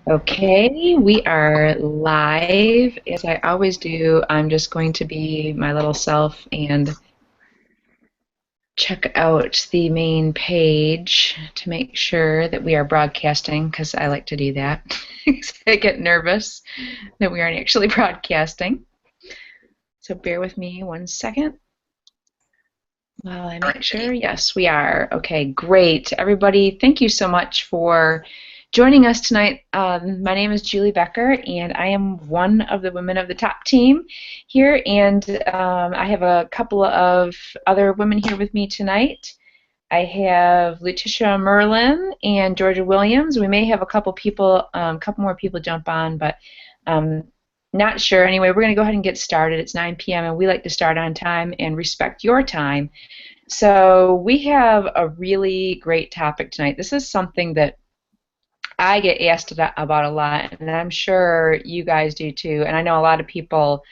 Okay, we are live. As I always do, I'm just going to be my little self and check out the main page to make sure that we are broadcasting because I like to do that. I get nervous that we aren't actually broadcasting. So bear with me 1 second while I make sure. Yes, we are. Okay, great. Everybody, thank you so much for joining us tonight. My name is Julie Becker, and I am one of the women of the top team here. And I have a couple of other women here with me tonight. I have Letitia Merlin and Georgia Williams. We may have a couple more people jump on, but um, not sure. Anyway, we're going to go ahead and get started. It's 9 p.m. and we like to start on time and respect your time. So we have a really great topic tonight. This is something that I get asked about a lot, and I'm sure you guys do too. And I know a lot of people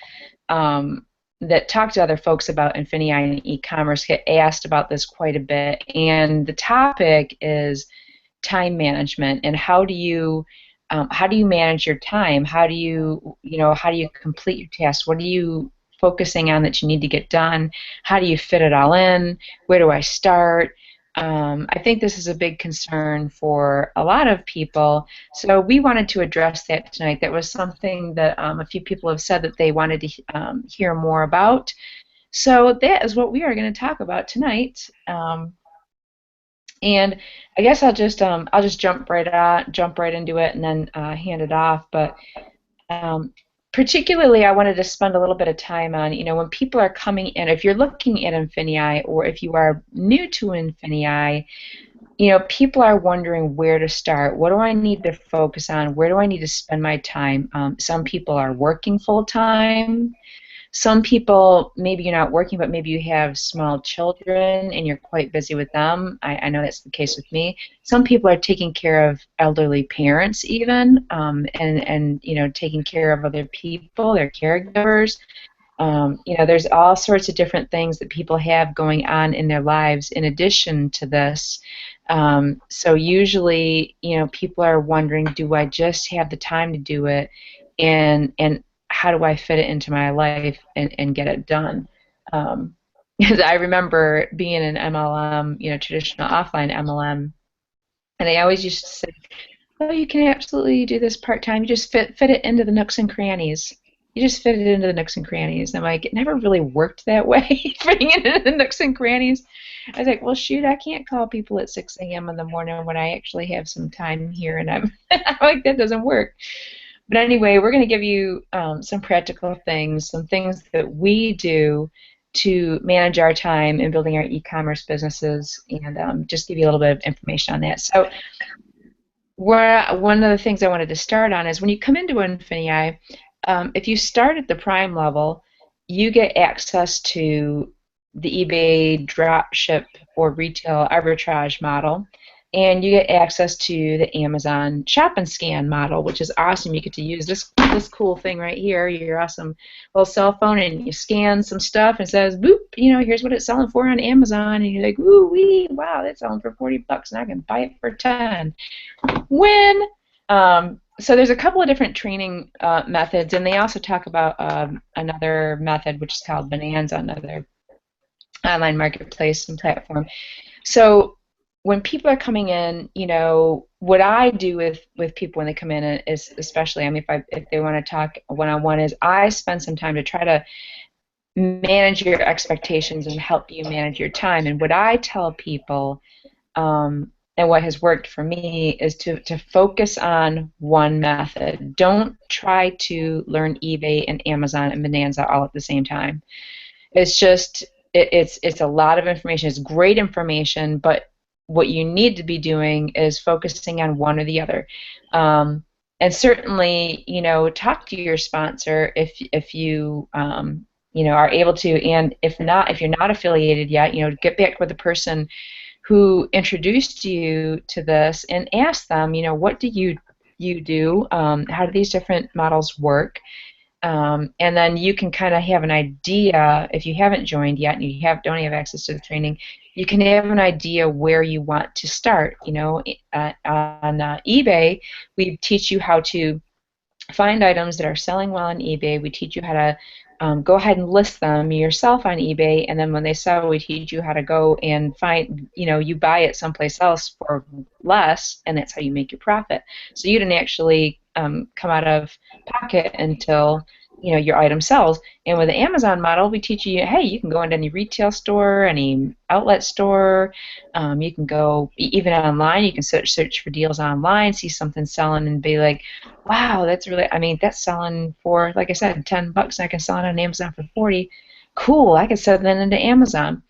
that talk to other folks about INFINii and e-commerce get asked about this quite a bit. And the topic is time management and how do you manage your time? How do you complete your tasks? What are you focusing on that you need to get done? How do you fit it all in? Where do I start? I think this is a big concern for a lot of people, so we wanted to address that tonight. That was something that a few people have said that they wanted to hear more about. So that is what we are going to talk about tonight. And I guess I'll just jump right into it, and then hand it off. But um, particularly, I wanted to spend a little bit of time on, when people are coming in, if you're looking at INFINii or if you are new to INFINii, people are wondering where to start. What do I need to focus on? Where do I need to spend my time? Some people are working full time. Some people, maybe you're not working, but maybe you have small children and you're quite busy with them. I know that's the case with me. Some people are taking care of elderly parents even, and taking care of other people, their caregivers. There's all sorts of different things that people have going on in their lives in addition to this. So usually, people are wondering, do I just have the time to do it? And how do I fit it into my life and get it done? Because I remember being in MLM, traditional offline MLM, and they always used to say, "Oh, you can absolutely do this part time. You just fit it into the nooks and crannies. You just fit it into the nooks and crannies." And I'm like, it never really worked that way, fitting it into the nooks and crannies. I was like, well, shoot, I can't call people at 6 a.m. in the morning when I actually have some time here, and I'm like, that doesn't work. But anyway, we're going to give you some practical things, some things that we do to manage our time in building our e-commerce businesses, and just give you a little bit of information on that. So one of the things I wanted to start on is when you come into INFINii, if you start at the Prime level, you get access to the eBay dropship or retail arbitrage model, and you get access to the Amazon shop and scan model, which is awesome. You get to use this cool thing right here, your awesome little cell phone, and you scan some stuff and it says, boop, here's what it's selling for on Amazon, and you're like, ooh wee, wow, that's selling for 40 bucks, and I can buy it for 10. When so there's a couple of different training methods, and they also talk about another method which is called Bonanza, another online marketplace and platform. So when people are coming in, what I do with people when they come in is, especially, I mean, if they want to talk one-on-one, is I spend some time to try to manage your expectations and help you manage your time. And what I tell people, and what has worked for me, is to focus on one method. Don't try to learn eBay and Amazon and Bonanza all at the same time. It's just it's a lot of information. It's great information, but what you need to be doing is focusing on one or the other. And certainly, talk to your sponsor if you are able to, and if not, if you're not affiliated yet, get back with the person who introduced you to this and ask them, what do you do? How do these different models work? And then you can kind of have an idea, if you haven't joined yet and you don't have access to the training, you can have an idea where you want to start. On eBay, we teach you how to find items that are selling well on eBay. We teach you how to go ahead and list them yourself on eBay, and then when they sell, we teach you how to go and find, you buy it someplace else for less, and that's how you make your profit. So you didn't actually come out of pocket until your item sells. And with the Amazon model, we teach you, hey, you can go into any retail store, any outlet store. You can go even online. You can search for deals online, see something selling, and be like, wow, that's selling for, like I said, $10, and I can sell it on Amazon for 40. Cool, I can sell that into Amazon.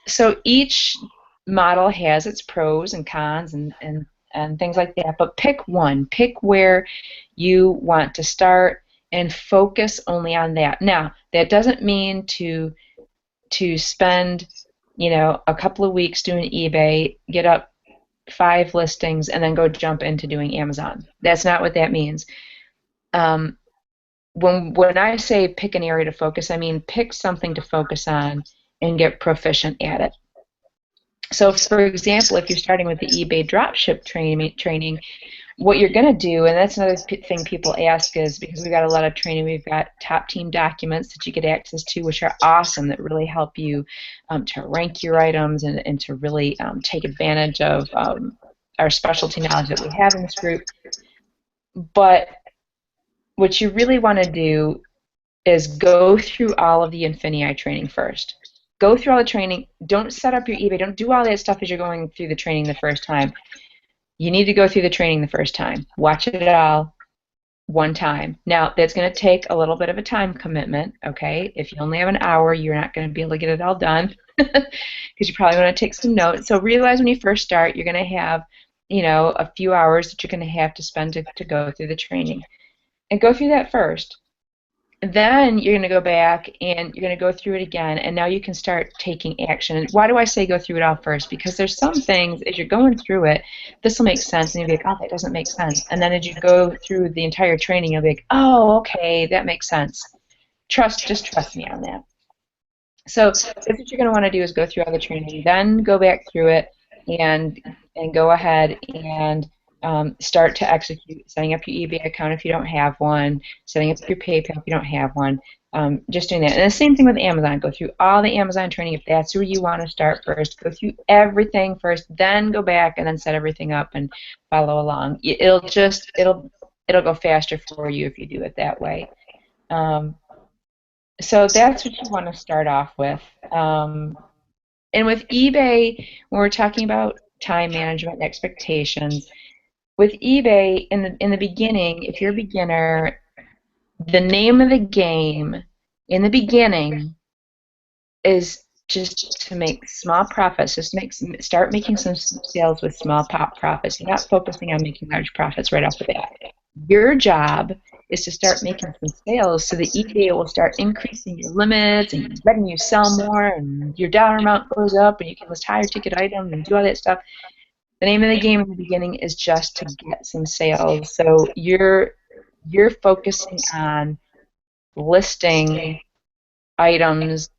So each model has its pros and cons and things like that, but pick one. Pick where you want to start and focus only on that. Now, that doesn't mean to spend, a couple of weeks doing eBay, get up 5 listings, and then go jump into doing Amazon. That's not what that means. When I say pick an area to focus, I mean pick something to focus on and get proficient at it. So, for example, if you're starting with the eBay dropship training, what you're going to do, and that's another thing people ask, is because we've got a lot of training, we've got TopTeam documents that you get access to, which are awesome, that really help you to rank your items and to really take advantage of our specialty knowledge that we have in this group. But what you really want to do is go through all of the INFINii training first. Go through all the training. Don't set up your eBay. Don't do all that stuff as you're going through the training the first time. You need to go through the training the first time. Watch it all one time. Now, that's going to take a little bit of a time commitment, okay? If you only have an hour, you're not going to be able to get it all done because you probably want to take some notes. So realize when you first start, you're going to have, a few hours that you're going to have to spend to go through the training. And go through that first. Then you're going to go back and you're going to go through it again, and now you can start taking action. And why do I say go through it all first? Because there's some things, as you're going through it, this will make sense, and you'll be like, oh, that doesn't make sense. And then as you go through the entire training, you'll be like, oh, okay, that makes sense. Just trust me on that. So that's what you're going to want to do, is go through all the training, then go back through it and go ahead and start to execute, setting up your eBay account if you don't have one, setting up your PayPal if you don't have one, just doing that. And the same thing with Amazon. Go through all the Amazon training if that's where you want to start first. Go through everything first, then go back and then set everything up and follow along. It'll go faster for you if you do it that way. So that's what you want to start off with. And with eBay, when we're talking about time management and expectations, with eBay in the beginning, if you're a beginner, the name of the game in the beginning is just to make small profits. Start making some sales with small profits. You're not focusing on making large profits right off the bat. Your job is to start making some sales so that eBay will start increasing your limits and letting you sell more, and your dollar amount goes up, and you can list higher ticket items and do all that stuff. The name of the game in the beginning is just to get some sales. So you're focusing on listing items.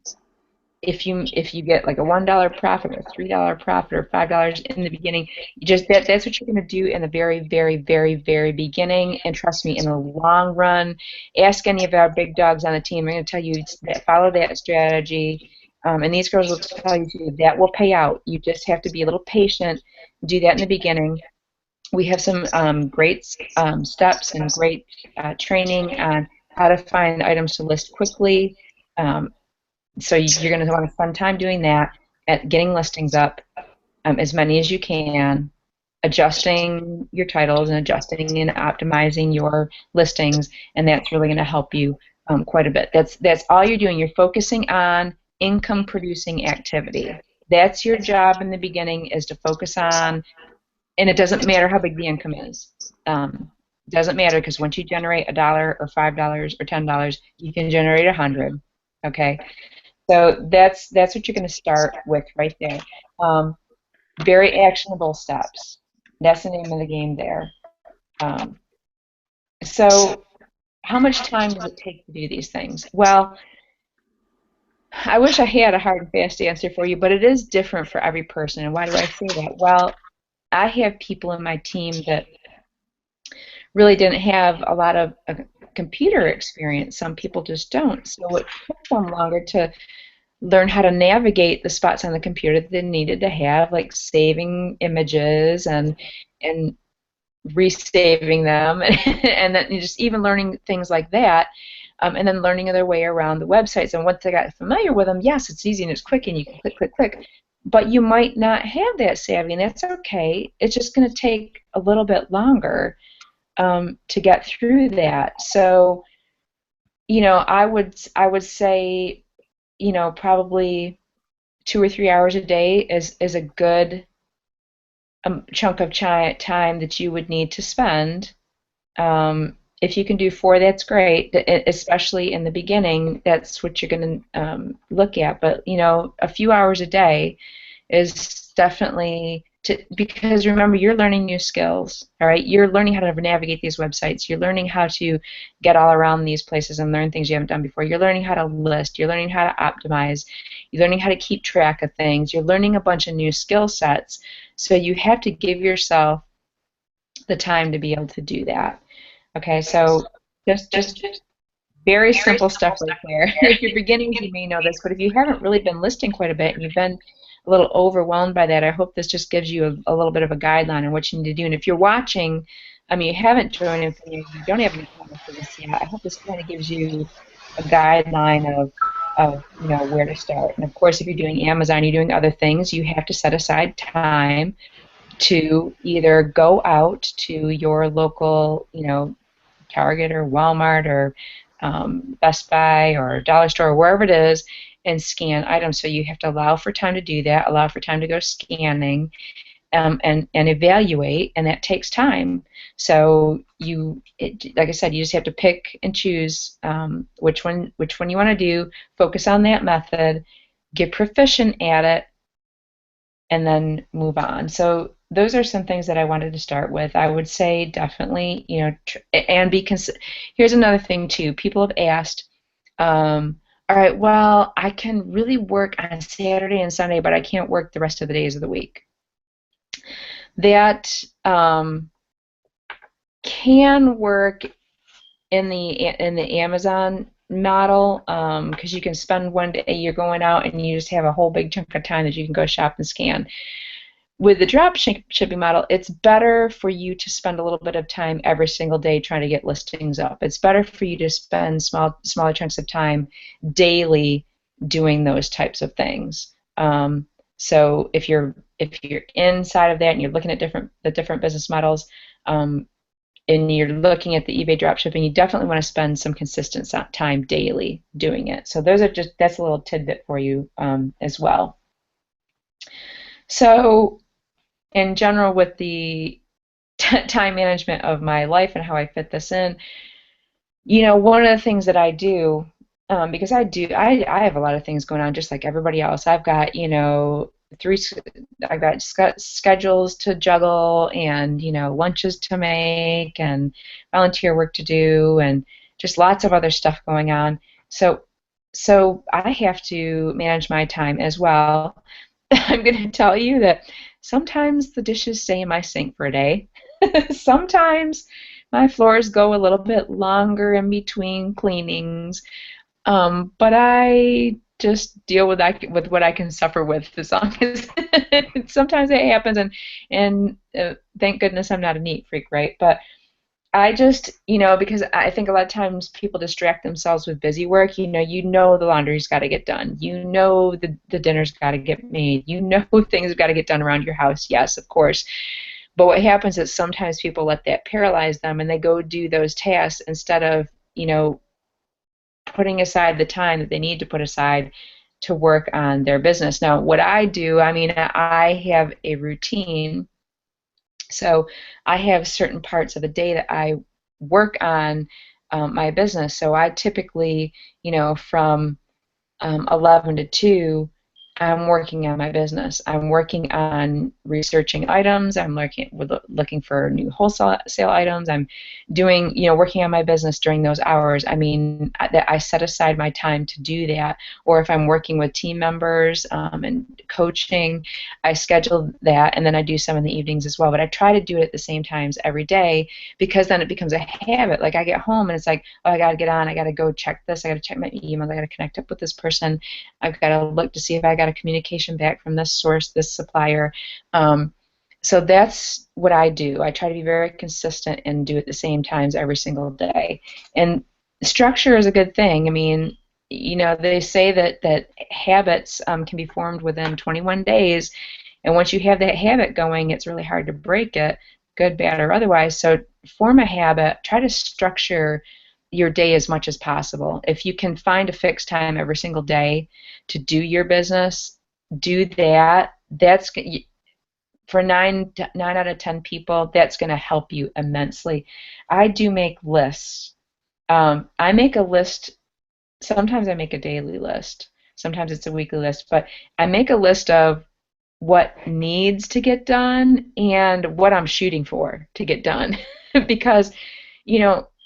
If you get like a $1 profit or $3 profit or $5 in the beginning, that's what you're going to do in the very, very, very, very beginning. And trust me, in the long run, ask any of our big dogs on the team. They're going to tell you that follow that strategy. And these girls will tell you too, that will pay out. You just have to be a little patient. Do that in the beginning. We have some great steps and great training on how to find items to list quickly. So you're going to want to spend time doing that, at getting listings up, as many as you can, adjusting your titles and adjusting and optimizing your listings, and that's really going to help you quite a bit. That's all you're doing. You're focusing on income-producing activity. That's your job in the beginning, is to focus on, and it doesn't matter how big the income is. Doesn't matter, because once you generate $1 or $5 or $10, you can generate 100. Okay. So that's what you're going to start with right there. Very actionable steps. That's the name of the game there. So how much time does it take to do these things? Well, I wish I had a hard and fast answer for you, but it is different for every person. And why do I say that? Well, I have people in my team that really didn't have a lot of computer experience. Some people just don't. So it took them longer to learn how to navigate the spots on the computer that they needed to have, like saving images and resaving them, and then just even learning things like that, and then learning their way around the websites. And once they got familiar with them, yes, it's easy and it's quick, and you can click, click, click. But you might not have that savvy, and that's okay. It's just going to take a little bit longer to get through that. So, I would say, probably 2 or 3 hours a day is a good chunk of time that you would need to spend. If you can do four, that's great. Especially in the beginning, that's what you're going to look at. But a few hours a day is definitely because remember, you're learning new skills. All right, you're learning how to navigate these websites. You're learning how to get all around these places and learn things you haven't done before. You're learning how to list. You're learning how to optimize. You're learning how to keep track of things. You're learning a bunch of new skill sets. So you have to give yourself the time to be able to do that. Okay, so just very simple stuff right there. If you're beginners, you may know this, but if you haven't really been listing quite a bit and you've been a little overwhelmed by that, I hope this just gives you a little bit of a guideline on what you need to do. And if you're watching, you haven't joined INFINii, you don't have any comments for this yet, I hope this kind of gives you a guideline of where to start. And of course, if you're doing Amazon, you're doing other things, you have to set aside time to either go out to your local, Target or Walmart or Best Buy or Dollar Store or wherever it is and scan items. So you have to allow for time to do that, allow for time to go scanning, and evaluate, and that takes time. So like I said, you just have to pick and choose which one you want to do, focus on that method, get proficient at it, and then move on. So those are some things that I wanted to start with. I would say definitely, and here's another thing too. People have asked, all right, well, I can really work on Saturday and Sunday, but I can't work the rest of the days of the week. That can work in the Amazon model because you can spend one day you're going out and you just have a whole big chunk of time that you can go shop and scan. With the drop shipping model, it's better for you to spend a little bit of time every single day trying to get listings up. It's better for you to spend smaller chunks of time daily doing those types of things. So if you're inside of that and you're looking at the different business models, and you're looking at the eBay dropshipping, you definitely want to spend some consistent time daily doing it. So that's a little tidbit for you as well. So in general, with the time management of my life and how I fit this in, one of the things that I do, because I have a lot of things going on just like everybody else. I've got, I've got schedules to juggle and, lunches to make and volunteer work to do and just lots of other stuff going on. So I have to manage my time as well. I'm going to tell you that sometimes the dishes stay in my sink for a day. Sometimes my floors go a little bit longer in between cleanings, but I just deal with what I can suffer with as long as sometimes it happens, and thank goodness I'm not a neat freak, right? But I just, because I think a lot of times people distract themselves with busy work. The laundry's got to get done. The dinner's got to get made. Things have got to get done around your house. Yes, of course. But what happens is sometimes people let that paralyze them, and they go do those tasks instead of, putting aside the time that they need to put aside to work on their business. Now, what I do, I have a routine. So I have certain parts of the day that I work on my business. So I typically, from 11 to 2, I'm working on my business. I'm working on researching items. I'm looking for new wholesale sale items. I'm doing, working on my business during those hours. I mean, that I set aside my time to do that. Or if I'm working with team members and coaching, I schedule that, and then I do some in the evenings as well. But I try to do it at the same times every day, because then it becomes a habit. Like I get home and it's like, oh, I got to get on. I got to go check this. I got to check my emails. I got to connect up with this person. I've got to look to see if I got a communication back from this source, this supplier. Um, so that's what I do. I try to be very consistent and do it the same times every single day. And structure is a good thing. I mean, they say that habits can be formed within 21 days. And once you have that habit going, it's really hard to break it, good, bad, or otherwise. So form a habit. Try to structure your day as much as possible. If you can find a fixed time every single day to do your business, do that. That's for 9 out of 10 people. That's going to help you immensely. I do make lists. I make a list. Sometimes I make a daily list. Sometimes it's a weekly list. But I make a list of what needs to get done and what I'm shooting for to get done. Because,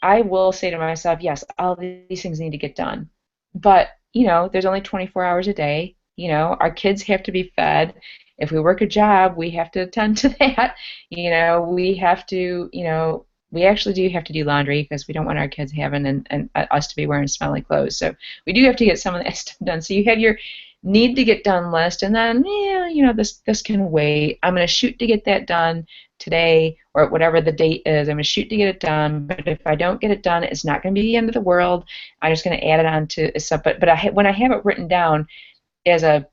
I will say to myself, yes, all these things need to get done. But, there's only 24 hours a day. Our kids have to be fed. If we work a job, we have to attend to that. We have to, we actually do have to do laundry because we don't want our kids having and us to be wearing smelly clothes. So we do have to get some of that stuff done. So you have your need to get done list, and then this can wait. I'm going to shoot to get that done today or whatever the date is. I'm going to shoot to get it done, but if I don't get it done, it's not going to be the end of the world. I'm just going to add it on to stuff. But when I have it written down as a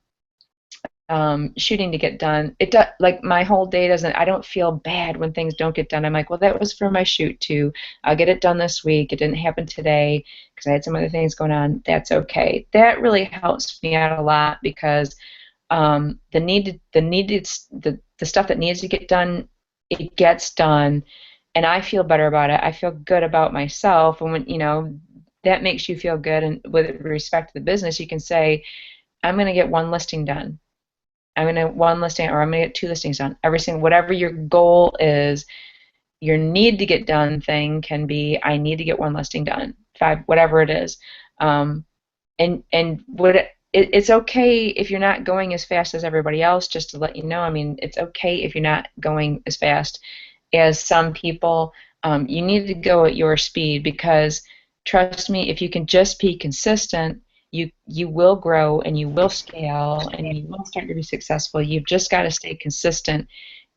shooting to get done, it does, like my whole day doesn't. I don't feel bad when things don't get done. I'm like, well, that was for my shoot too. I'll get it done this week. It didn't happen today because I had some other things going on. That's okay. That really helps me out a lot because the stuff that needs to get done, it gets done, and I feel better about it. I feel good about myself, and when that makes you feel good. And with respect to the business, you can say, I'm going to get one listing done. I'm going to one listing, or I'm going to get two listings done. Whatever your goal is, your need to get done thing can be, I need to get one listing done. 5, whatever it is. And it's okay if you're not going as fast as everybody else, just to let you know. I mean, it's okay if you're not going as fast as some people. You need to go at your speed, because trust me, if you can just be consistent, you will grow and you will scale and you will start to be successful. You've just got to stay consistent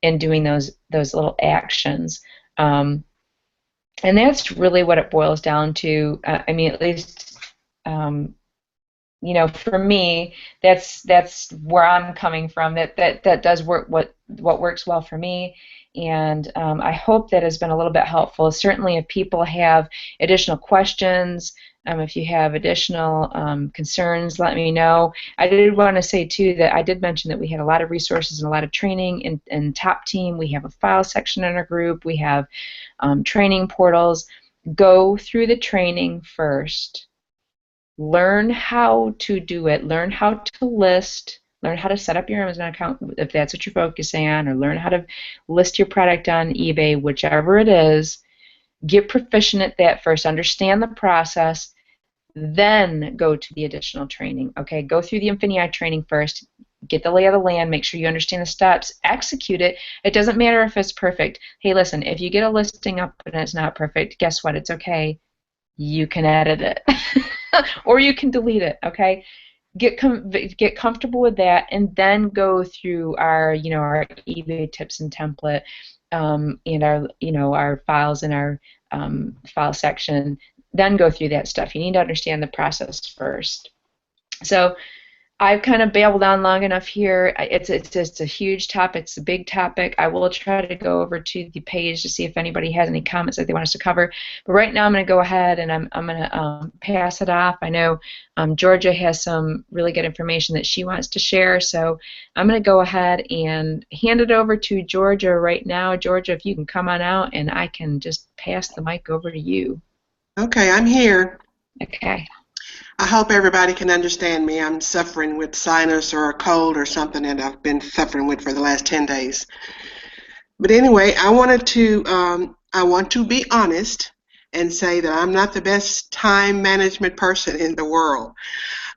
in doing those little actions. And that's really what it boils down to. I mean, at least for me, that's where I'm coming from. That does work. What works well for me, and I hope that has been a little bit helpful. Certainly, if people have additional questions, if you have additional concerns, let me know. I did want to say too that I did mention that we had a lot of resources and a lot of training in TopTeam. We have a file section in our group. We have training portals. Go through the training first. Learn how to do it. Learn how to list. Learn how to set up your Amazon account if that's what you're focusing on, or learn how to list your product on eBay, whichever it is. Get proficient at that first. Understand the process. Then go to the additional training. Okay, go through the INFINii training first. Get the lay of the land. Make sure you understand the steps. Execute it. It doesn't matter if it's perfect. Hey, listen, if you get a listing up and it's not perfect, guess what? It's okay. You can edit it. Or you can delete it, okay? Get comfortable with that, and then go through our our eBay tips and template, and our files in our file section. Then go through that stuff. You need to understand the process first. So I've kind of babbled on long enough here. It's just a huge topic. It's a big topic. I will try to go over to the page to see if anybody has any comments that they want us to cover. But right now I'm going to go ahead and I'm going to pass it off. I know Georgia has some really good information that she wants to share, so I'm going to go ahead and hand it over to Georgia right now. Georgia, if you can come on out, and I can just pass the mic over to you. Okay, I'm here. Okay. I hope everybody can understand me. I'm suffering with sinus or a cold or something that I've been suffering with for the last 10 days. But anyway, I want to be honest and say that I'm not the best time management person in the world.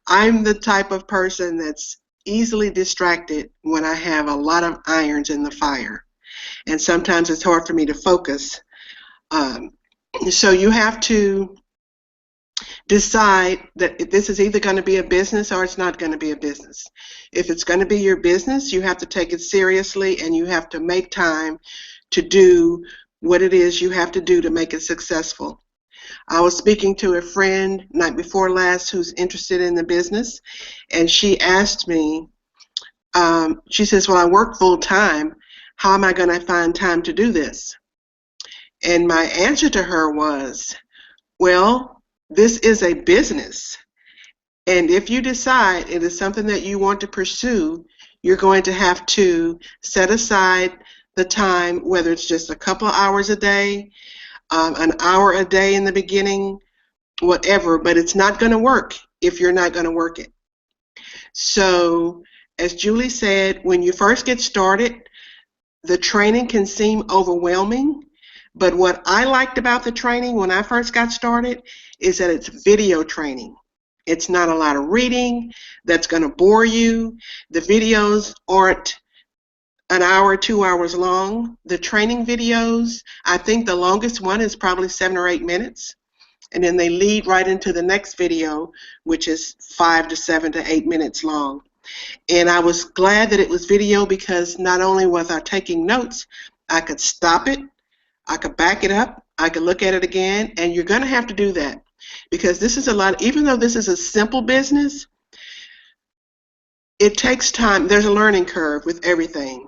I'm the type of person that's easily distracted when I have a lot of irons in the fire. And sometimes it's hard for me to focus. Um, so you have to decide that this is either going to be a business or it's not going to be a business. If it's going to be your business, you have to take it seriously and you have to make time to do what it is you have to do to make it successful. I was speaking to a friend night before last who's interested in the business, and she asked me, she says, well, I work full time. How am I going to find time to do this? And my answer to her was, well, this is a business. And if you decide it is something that you want to pursue, you're going to have to set aside the time, whether it's just a couple of hours a day, an hour a day in the beginning, whatever, but it's not going to work if you're not going to work it. So, as Julie said, when you first get started, the training can seem overwhelming, but what I liked about the training when I first got started is that it's video training. It's not a lot of reading that's going to bore you. The videos aren't an hour, 2 hours long. The training videos, I think the longest one is probably 7 or 8 minutes. And then they lead right into the next video, which is 5 to 7 to 8 minutes long. And I was glad that it was video because not only was I taking notes, I could stop it, I could back it up, I could look at it again, and you're going to have to do that because this is a lot, even though this is a simple business, it takes time. There's a learning curve with everything.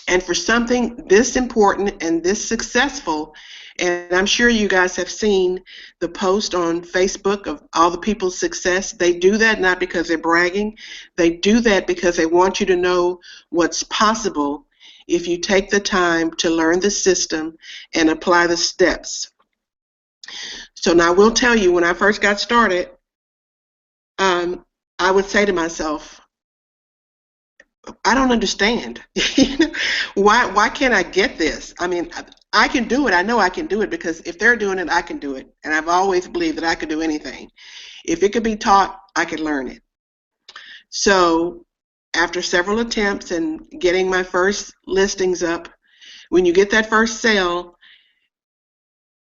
And for something this important and this successful, and I'm sure you guys have seen the post on Facebook of all the people's success. They do that not because they're bragging. They do that because they want you to know what's possible if you take the time to learn the system and apply the steps. So now I will tell you, when I first got started, I would say to myself, I don't understand. Why can't I get this? I mean, I can do it. I know I can do it because if they're doing it, I can do it. And I've always believed that I could do anything. If it could be taught, I could learn it. So after several attempts and getting my first listings up, when you get that first sale,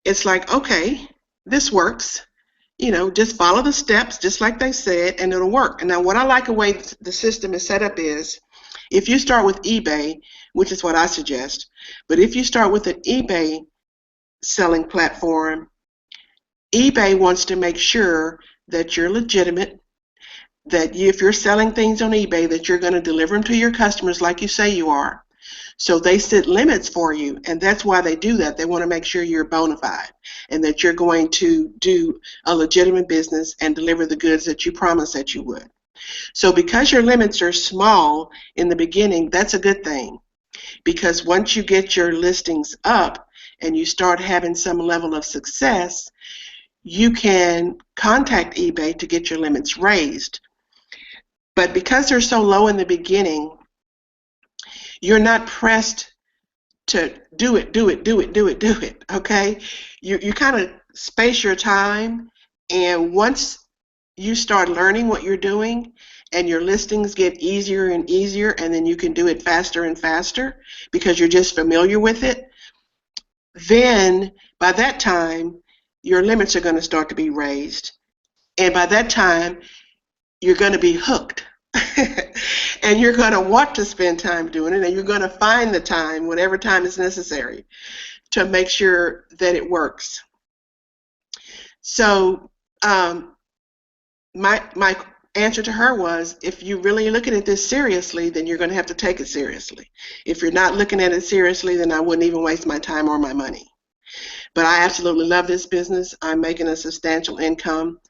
it's like, okay, this works. Just follow the steps, just like they said, and it'll work. And now what I like the way the system is set up is, if you start with eBay, which is what I suggest, but if you start with an eBay selling platform, eBay wants to make sure that you're legitimate, that if you're selling things on eBay, that you're going to deliver them to your customers like you say you are. So they set limits for you, and that's why they do that. They want to make sure you're bona fide and that you're going to do a legitimate business and deliver the goods that you promised that you would. So because your limits are small in the beginning, that's a good thing, because once you get your listings up and you start having some level of success, you can contact eBay to get your limits raised. But because they're so low in the beginning, you're not pressed to do it, okay? You kind of space your time, and once you start learning what you're doing and your listings get easier and easier, and then you can do it faster and faster because you're just familiar with it, then by that time, your limits are going to start to be raised. And by that time, you're going to be hooked. And you're going to want to spend time doing it, and you're going to find the time, whatever time is necessary, to make sure that it works. So my answer to her was, if you're really looking at this seriously, then you're going to have to take it seriously. If you're not looking at it seriously, then I wouldn't even waste my time or my money. But I absolutely love this business. I'm making a substantial income.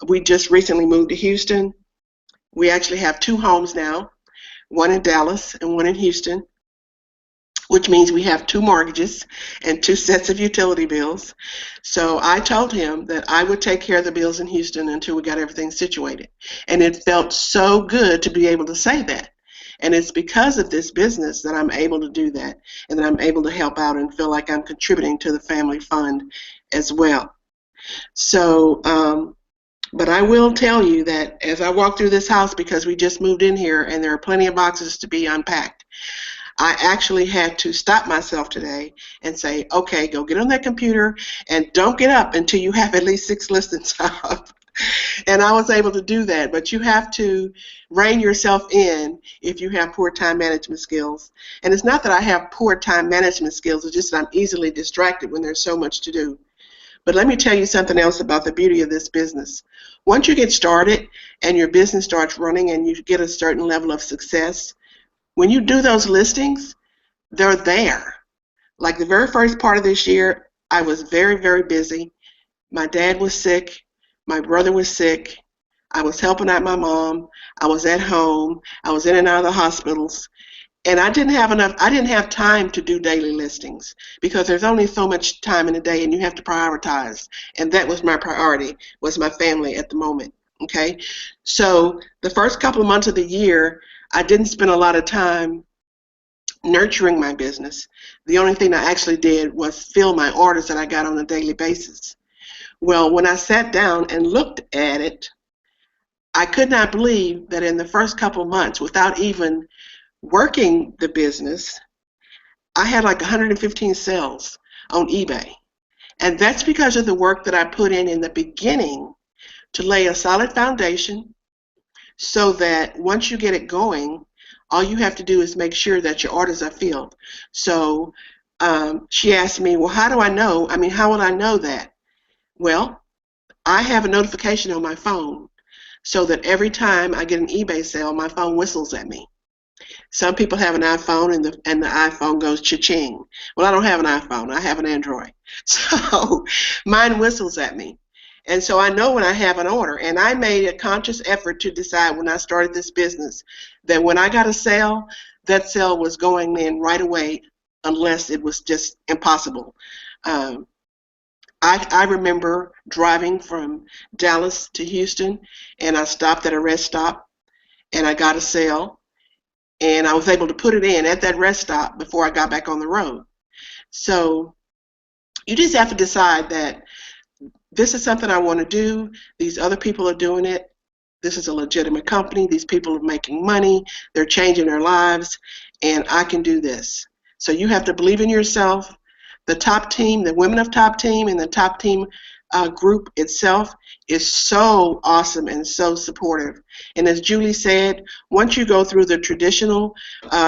We just recently moved to Houston. We actually have 2 homes now, one in Dallas and one in Houston. which means we have 2 mortgages and 2 sets of utility bills. So I told him that I would take care of the bills in Houston until we got everything situated. And it felt so good to be able to say that. And it's because of this business that I'm able to do that, and that I'm able to help out and feel like I'm contributing to the family fund as well. So, but I will tell you that as I walk through this house, because we just moved in here and there are plenty of boxes to be unpacked, I actually had to stop myself today and say, okay, go get on that computer and don't get up until you have at least 6 listings up. And I was able to do that. But you have to rein yourself in if you have poor time management skills. And it's not that I have poor time management skills, it's just that I'm easily distracted when there's so much to do. But let me tell you something else about the beauty of this business. Once you get started and your business starts running and you get a certain level of success, when you do those listings, they're there. Like the very first part of this year, I was very, very busy. My dad was sick. My brother was sick. I was helping out my mom. I was at home. I was in and out of the hospitals. And I didn't have time to do daily listings because there's only so much time in a day and you have to prioritize. And that was my priority, was my family at the moment. Okay? So the first couple of months of the year, I didn't spend a lot of time nurturing my business. The only thing I actually did was fill my orders that I got on a daily basis. Well, when I sat down and looked at it, I could not believe that in the first couple of months, without even working the business, I had like 115 sales on eBay. And that's because of the work that I put in the beginning to lay a solid foundation so that once you get it going, all you have to do is make sure that your orders are filled. So she asked me, well, how do I know? I mean, how will I know that? Well, I have a notification on my phone so that every time I get an eBay sale, my phone whistles at me. Some people have an iPhone and the iPhone goes cha-ching. Well, I don't have an iPhone. I have an Android. So mine whistles at me. And so I know when I have an order. And I made a conscious effort to decide when I started this business that when I got a sale, that sale was going in right away unless it was just impossible. I remember driving from Dallas to Houston, and I stopped at a rest stop, and I got a sale, and I was able to put it in at that rest stop before I got back on the road. So you just have to decide that this is something I want to do. These other people are doing it. This is a legitimate company. These people are making money. They're changing their lives, and I can do this. So you have to believe in yourself. The TopTeam, the women of TopTeam and the TopTeam group itself is so awesome and so supportive. And as Julie said, once you go through the traditional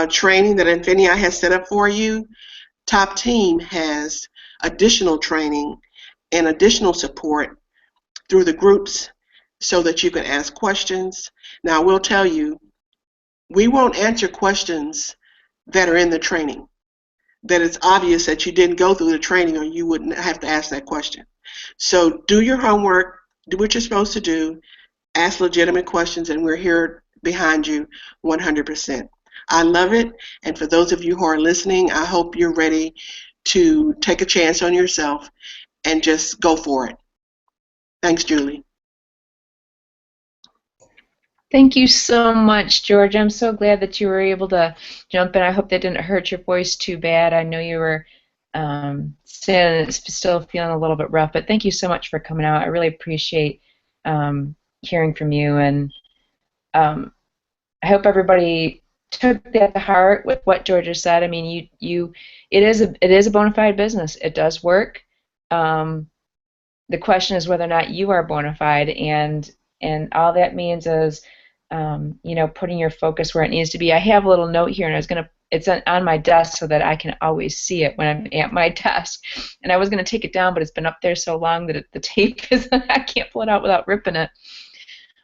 training that INFINii has set up for you, TopTeam has additional training and additional support through the groups so that you can ask questions. Now, I will tell you, we won't answer questions that are in the training, that it's obvious that you didn't go through the training or you wouldn't have to ask that question. So do your homework, do what you're supposed to do, ask legitimate questions, and we're here behind you 100%. I love it, and for those of you who are listening, I hope you're ready to take a chance on yourself and just go for it. Thanks, Julie. Thank you so much, George. I'm so glad that you were able to jump in. I hope that didn't hurt your voice too bad. I know you were still feeling a little bit rough, but thank you so much for coming out. I really appreciate hearing from you, and I hope everybody took that to heart with what George has said. I mean, it is a bona fide business. It does work. The question is whether or not you are bona fide, and all that means is putting your focus where it needs to be. I have a little note here, and it's on my desk so that I can always see it when I'm at my desk. And I was going to take it down, but it's been up there so long that the tape is, I can't pull it out without ripping it.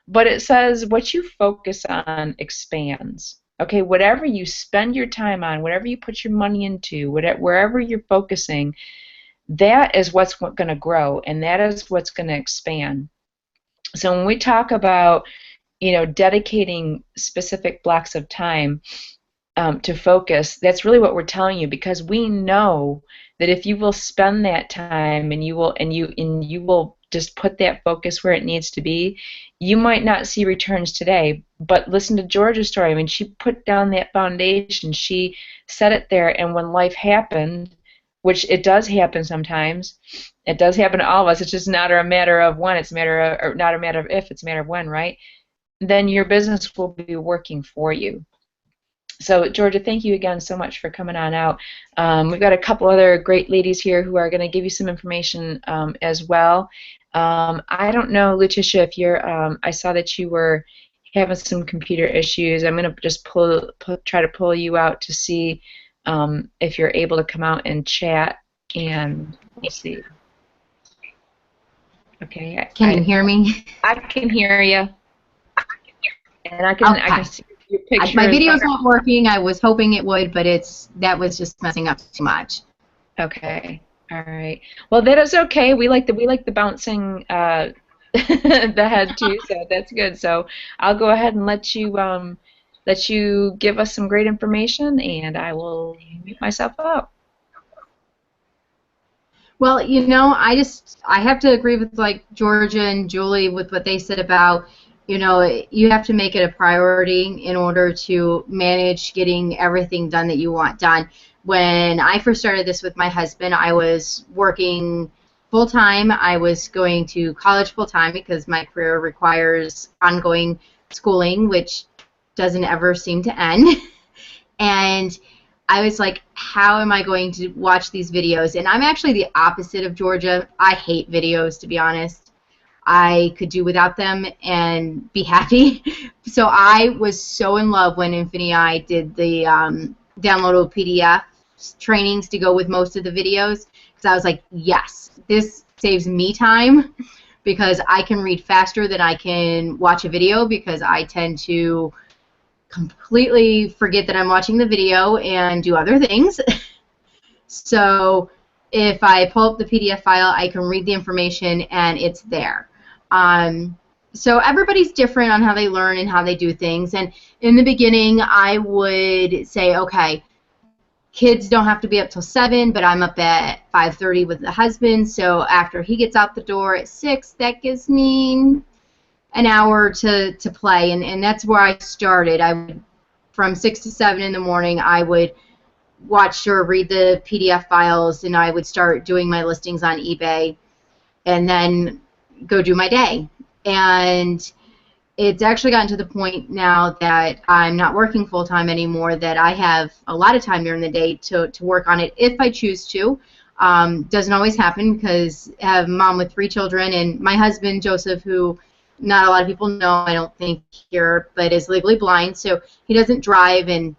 But it says, what you focus on expands. Okay, whatever you spend your time on, whatever you put your money into, wherever you're focusing, that is what's going to grow, and that is what's going to expand. So when we talk about dedicating specific blocks of time, to focus, that's really what we're telling you, because we know that if you will spend that time and you will just put that focus where it needs to be, you might not see returns today, but listen to Georgia's story. I mean, she put down that foundation, she set it there, and when life happened, which it does happen sometimes, it does happen to all of us, it's just not a matter of when, it's a matter of, or not a matter of if, it's a matter of when, right? Then your business will be working for you. So, Georgia, thank you again so much for coming on out. We've got a couple other great ladies here who are going to give you some information as well. I don't know, Letitia, if you're, I saw that you were having some computer issues. I'm going to just try to pull you out to see if you're able to come out and chat, and we'll see. Okay. Can you hear me? I can hear you. And I can, okay. I can see your picture. My video's not working. I was hoping it would, but that was just messing up too much. Okay. All right. Well, that is okay. We like the bouncing the head too, so that's good. So I'll go ahead and let you give us some great information, and I will mute myself out. Well, you know, I have to agree with like Georgia and Julie with what they said about, you know, you have to make it a priority in order to manage getting everything done that you want done. When I first started this with my husband, I was working full-time. I was going to college full-time because my career requires ongoing schooling, which doesn't ever seem to end. And I was like, how am I going to watch these videos? And I'm actually the opposite of Georgia. I hate videos, to be honest. I could do without them and be happy. So I was so in love when INFINii did the downloadable PDF trainings to go with most of the videos, because I was like, yes, this saves me time because I can read faster than I can watch a video, because I tend to completely forget that I'm watching the video and do other things. So if I pull up the PDF file, I can read the information and it's there. So everybody's different on how they learn and how they do things. And in the beginning, I would say, okay, kids don't have to be up till 7, but I'm up at 5:30 with the husband. So after he gets out the door at 6, that gives me an hour to play. And that's where I started. From 6 to 7 in the morning, I would watch or read the PDF files, and I would start doing my listings on eBay, and then go do my day. And it's actually gotten to the point now that I'm not working full-time anymore, that I have a lot of time during the day to work on it if I choose to. Doesn't always happen because I have a mom with 3 children, and my husband, Joseph, who not a lot of people know, I don't think here, but is legally blind, so he doesn't drive, and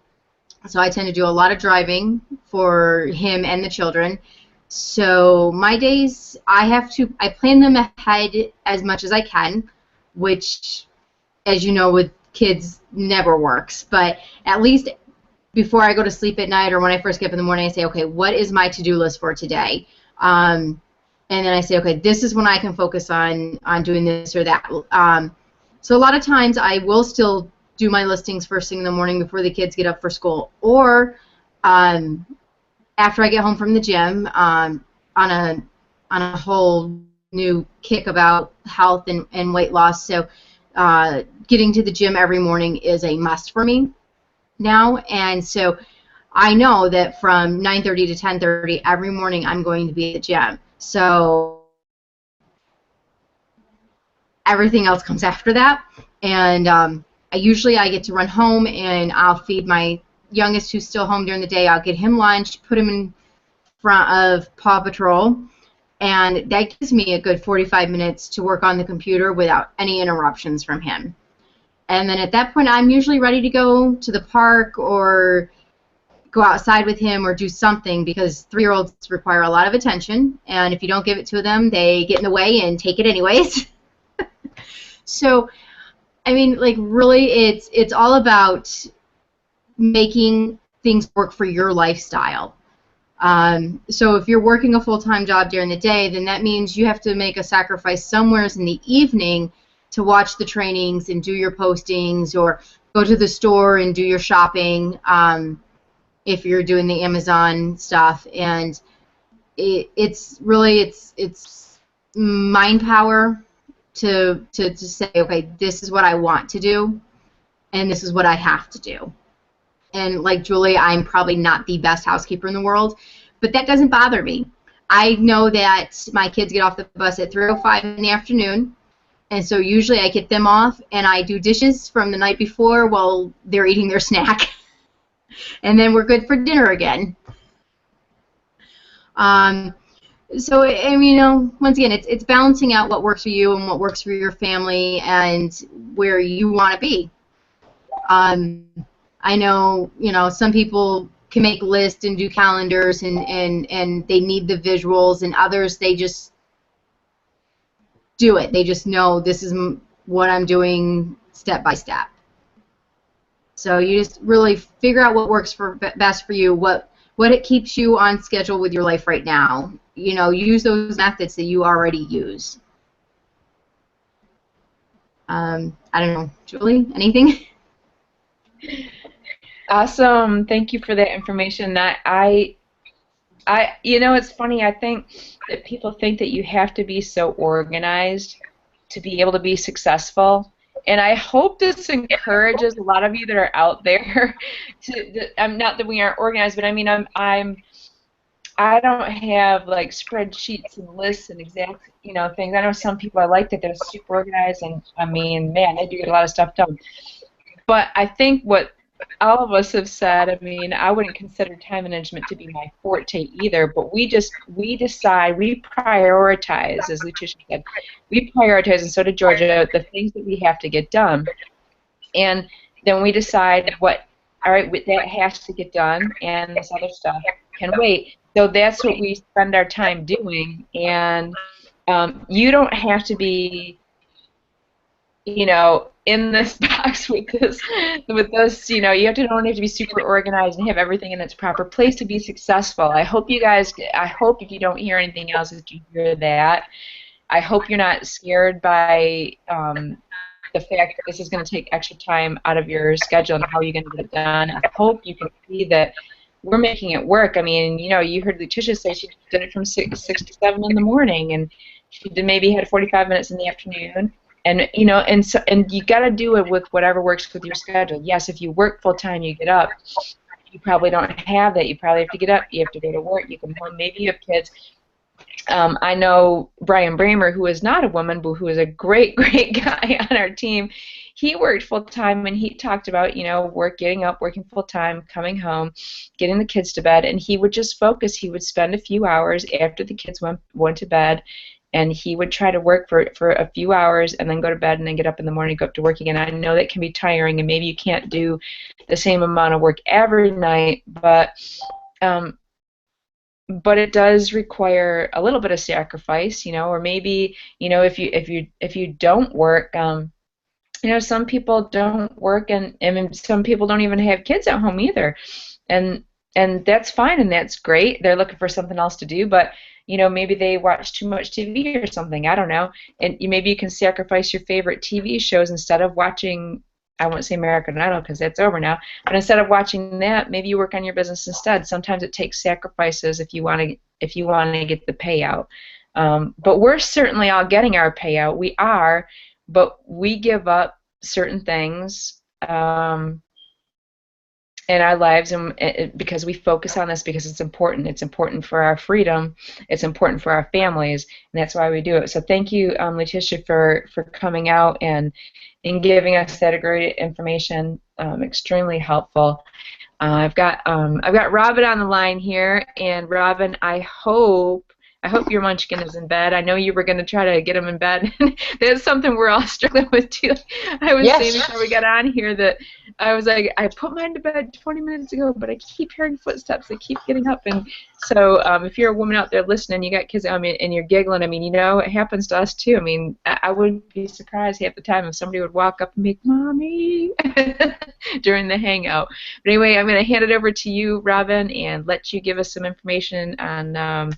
so I tend to do a lot of driving for him and the children. So my days, I plan them ahead as much as I can, which, as you know, with kids never works. But at least before I go to sleep at night or when I first get up in the morning, I say, okay, what is my to-do list for today? And then I say, okay, this is when I can focus on doing this or that. So a lot of times I will still do my listings first thing in the morning before the kids get up for school, or after I get home from the gym, on a whole new kick about health and weight loss. So getting to the gym every morning is a must for me now, and so I know that from 9:30 to 10:30 every morning I'm going to be at the gym. So everything else comes after that, and usually I get to run home and I'll feed my youngest, who's still home during the day. I'll get him lunch, put him in front of Paw Patrol, and that gives me a good 45 minutes to work on the computer without any interruptions from him. And then at that point, I'm usually ready to go to the park or go outside with him or do something, because 3-year-olds require a lot of attention, and if you don't give it to them, they get in the way and take it anyways. So, I mean, like, really, it's all about making things work for your lifestyle. So if you're working a full-time job during the day, then that means you have to make a sacrifice somewhere in the evening to watch the trainings and do your postings or go to the store and do your shopping if you're doing the Amazon stuff. And it's really mind power to say, okay, this is what I want to do, and this is what I have to do. And like Julie, I'm probably not the best housekeeper in the world, but that doesn't bother me. I know that my kids get off the bus at 3:05 in the afternoon, and so usually I get them off, and I do dishes from the night before while they're eating their snack, and then we're good for dinner again. So, I mean, once again, it's balancing out what works for you and what works for your family and where you want to be. I know, some people can make lists and do calendars and they need the visuals, and others, they just do it. They just know this is what I'm doing step by step. So you just really figure out what works best for you, what it keeps you on schedule with your life right now. Use those methods that you already use. I don't know, Julie, anything? Awesome. Thank you for that information. It's funny. I think that people think that you have to be so organized to be able to be successful. And I hope this encourages a lot of you that are out there. Not that we aren't organized, but I mean, I don't have like spreadsheets and lists and exact, things. I know some people, I like that they're super organized, and I mean, man, they do get a lot of stuff done. But I think what all of us have said, I mean, I wouldn't consider time management to be my forte either, but we decide, we prioritize, as Letitia said, we prioritize, and so did Georgia, the things that we have to get done. And then we decide all right, that has to get done, and this other stuff can wait. So that's what we spend our time doing, and you don't have to be, in this box with this, you don't have to be super organized and have everything in its proper place to be successful. I hope if you don't hear anything else, that you hear that. I hope you're not scared by the fact that this is going to take extra time out of your schedule and how you're going to get it done. I hope you can see that we're making it work. I mean, you heard Letitia say she did it from 6 to 7 in the morning, and she maybe had 45 minutes in the afternoon. And and you got to do it with whatever works with your schedule. Yes, if you work full time, you get up. You probably don't have that. You probably have to get up. You have to go to work. You come home. Maybe you have kids. I know Brian Bramer, who is not a woman, but who is a great, great guy on our team. He worked full time, and he talked about getting up, working full time, coming home, getting the kids to bed, and he would just focus. He would spend a few hours after the kids went to bed, and he would try to work for a few hours and then go to bed and then get up in the morning and go up to work again. I know that can be tiring, and maybe you can't do the same amount of work every night, but it does require a little bit of sacrifice, or maybe if you don't work, some people don't work, and some people don't even have kids at home either, and that's fine, and that's great. They're looking for something else to do, but maybe they watch too much TV or something. I don't know. And maybe you can sacrifice your favorite TV shows instead of watching, I won't say American Idol because that's over now, but instead of watching that, maybe you work on your business instead. Sometimes it takes sacrifices if you want to get the payout. But we're certainly all getting our payout. We are, but we give up certain things in our lives, and because we focus on this, because it's important. It's important for our freedom. It's important for our families, and that's why we do it. So thank you, Letitia, for coming out and giving us that great information. Extremely helpful. I've got Robin on the line here, and Robin, I hope your munchkin is in bed. I know you were going to try to get him in bed. That's something we're all struggling with too. I was saying before we got on here that I was like, I put mine to bed 20 minutes ago, but I keep hearing footsteps. They keep getting up. And so if you're a woman out there listening, you got kids, and you're giggling, it happens to us too. I would be surprised half the time if somebody would walk up and make, "Mommy," during the hangout. But anyway, I'm going to hand it over to you, Robin, and let you give us some information on